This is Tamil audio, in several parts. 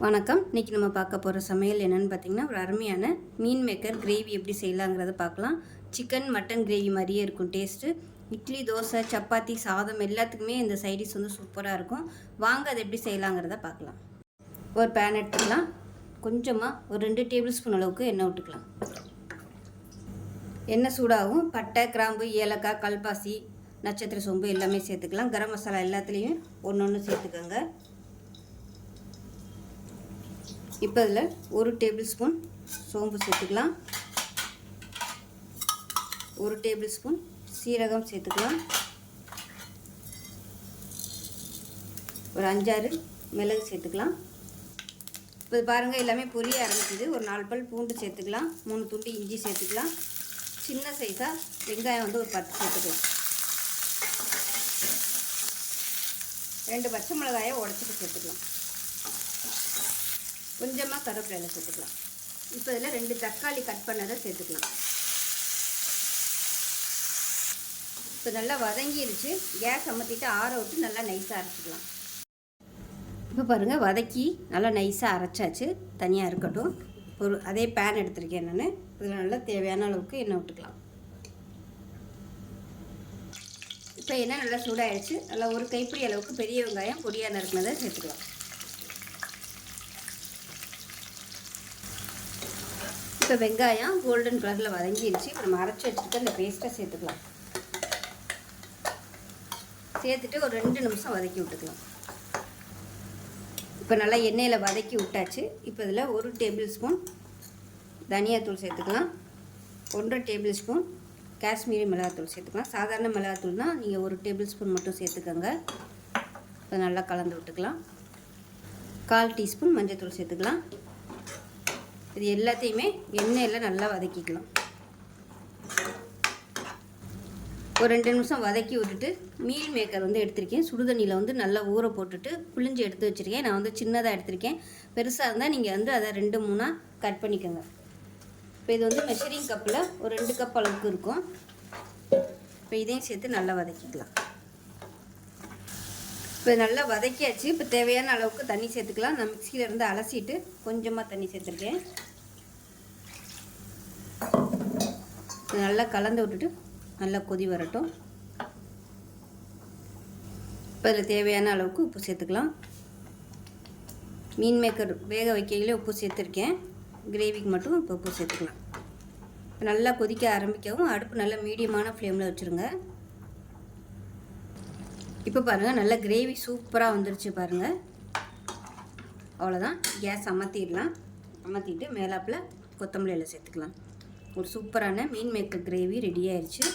வணக்கம். இன்றைக்கி நம்ம பார்க்க போகிற சமையல் என்னென்னு பார்த்திங்கன்னா, ஒரு அருமையான மீன் மேக்கர் கிரேவி எப்படி செய்யலாங்கிறத பார்க்கலாம். சிக்கன் மட்டன் கிரேவி மாதிரியே இருக்கும் டேஸ்ட்டு. இட்லி, தோசை, சப்பாத்தி, சாதம் எல்லாத்துக்குமே இந்த சைடிஷ் வந்து சூப்பராக இருக்கும். வாங்க அதை எப்படி செய்யலாங்கிறத பார்க்கலாம். ஒரு பேன் எடுத்துக்கலாம். கொஞ்சமாக ஒரு 2 டேபிள் ஸ்பூன் அளவுக்கு எண்ணெய் விட்டுக்கலாம். எண்ணெய் சூடாகும். பட்டை, கிராம்பு, ஏலக்காய், கல்பாசி, நட்சத்திர சோம்பு எல்லாமே சேர்த்துக்கலாம். கரம் மசாலா எல்லாத்துலேயும் ஒன்று சேர்த்துக்கோங்க. இப்போ இதில் 1 டேபிள் ஸ்பூன் சோம்பு சேர்த்துக்கலாம். 1 டேபிள் ஸ்பூன் சீரகம் சேர்த்துக்கலாம். ஒரு 5-6 மிளகு சேர்த்துக்கலாம். இப்போ பாருங்கள் எல்லாமே பொரிய ஆரம்பிக்குது. ஒரு 4 பல் பூண்டு சேர்த்துக்கலாம். 3 துண்டு இஞ்சி சேர்த்துக்கலாம். சின்ன சைஸாக வெங்காயம் வந்து ஒரு 10 சேர்த்துக்கலாம். 2 பச்சை மிளகாயை உடச்சிட்டு சேர்த்துக்கலாம். கொஞ்சமாக கருவேப்பிலை சேர்த்துக்கலாம். இப்போ இதில் 2 தக்காளி கட் பண்ணதை சேர்த்துக்கலாம். இப்போ நல்லா வதங்கிடுச்சு. கேஸ் அமர்த்திட்டு ஆற விட்டு நல்லா நைஸாக அரைச்சிக்கலாம். இப்போ பாருங்கள் வதக்கி நல்லா நைஸாக அரைச்சாச்சு. தனியாக இருக்கட்டும். ஒரு அதே பேன் எடுத்துருக்கேன் நான். இதில் நல்லா தேவையான அளவுக்கு எண்ணெய் விட்டுக்கலாம். இப்போ எண்ணெய் நல்லா சூடாகிடுச்சு. நல்லா ஒரு கைப்பிடி அளவுக்கு பெரிய வெங்காயம் பொடியாக நறுக்கினதை சேர்த்துக்கலாம். இப்போ வெங்காயம் கோல்டன் கலரில் வதங்கிடுச்சு. இப்போ நம்ம அரைச்சி வச்சுட்டு அந்த பேஸ்ட்டை சேர்த்துக்கலாம். சேர்த்துட்டு ஒரு 2 நிமிஷம் வதக்கி விட்டுக்கலாம். இப்போ நல்லா எண்ணெயில் வதக்கி விட்டாச்சு. இப்போ இதில் 1 டேபிள் ஸ்பூன் தனியாத்தூள் சேர்த்துக்கலாம். 1 டேபிள் ஸ்பூன் காஷ்மீரி மிளகாத்தூள் சேர்த்துக்கலாம். சாதாரண மிளகாத்தூள் தான், நீங்கள் 1 டேபிள் ஸ்பூன் மட்டும் சேர்த்துக்கோங்க. இப்போ நல்லா கலந்து விட்டுக்கலாம். 1/4 டீஸ்பூன் மஞ்சள் சேர்த்துக்கலாம். இது எல்லாத்தையுமே எண்ணெயில் நல்லா வதக்கிக்கலாம். ஒரு 2 நிமிஷம் வதக்கி விட்டுட்டு மீல் மேக்கர் வந்து எடுத்திருக்கேன். சுடுதண்ணியில் வந்து நல்லா ஊற போட்டுட்டு புளிஞ்சு எடுத்து வச்சுருக்கேன். நான் வந்து சின்னதாக எடுத்திருக்கேன். பெருசாக இருந்தால் நீங்கள் வந்து அதை 2-3 கட் பண்ணிக்கோங்க. இப்போ இது வந்து மெஷரிங் கப்பில் ஒரு 2 கப் அளவுக்கு இருக்கும். இப்போ இதையும் சேர்த்து நல்லா வதக்கிக்கலாம். இப்போ நல்லா வதக்கியாச்சு. இப்போ தேவையான அளவுக்கு தண்ணி சேர்த்துக்கலாம். நான் மிக்சியில் இருந்து அலசிட்டு கொஞ்சமாக தண்ணி சேர்த்துருக்கேன். நல்லா கலந்து விட்டுட்டு நல்லா கொதி வரட்டும். இப்போ இதில் தேவையான அளவுக்கு உப்பு சேர்த்துக்கலாம். மீன் மேக்கர் வேக வைக்கையிலே உப்பு சேர்த்துருக்கேன். கிரேவிக்கு மட்டும் இப்போ உப்பு சேர்த்துக்கலாம். நல்லா கொதிக்க ஆரம்பிக்கவும் அடுப்பு நல்லா மீடியமான ஃப்ளேமில் வச்சுருங்க. இப்போ பாருங்கள் நல்லா கிரேவி சூப்பராக வந்துருச்சு பாருங்கள். அவ்வளோதான். கேஸ் அமர்த்திடலாம். அமர்த்திட்டு மேலாப்பில் கொத்தமல்லி எல்லாம் சேர்த்துக்கலாம். ஒரு சூப்பரான மீன் மேக்கர் கிரேவி ரெடி ஆயிடுச்சு.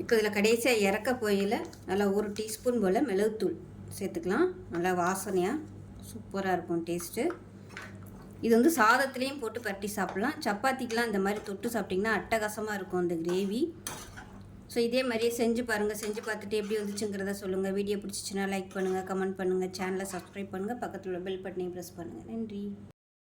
இப்போ இதில் கடைசியாக இறக்க போயில் நல்லா 1 டீஸ்பூன் போல் மிளகுத்தூள் சேர்த்துக்கலாம். நல்லா வாசனையாக சூப்பராக இருக்கும் டேஸ்ட்டு. இது வந்து சாதத்துலேயும் போட்டு பரட்டி சாப்பிட்லாம். சப்பாத்திக்கெலாம் இந்த மாதிரி தொட்டு சாப்பிட்டிங்கன்னா அட்டகாசமாக இருக்கும் அந்த கிரேவி. ஸோ இதே மாதிரியே செஞ்சு பாருங்கள். செஞ்சு பார்த்துட்டு எப்படி வந்துச்சுங்கிறத சொல்லுங்கள். வீடியோ பிடிச்சிச்சின்னா லைக் பண்ணுங்கள், கமெண்ட் பண்ணுங்கள், சேனலை சப்ஸ்கிரைப் பண்ணுங்கள், பக்கத்தில் உள்ள பெல் பட்டனையும் ப்ரெஸ் பண்ணுங்கள். நன்றி.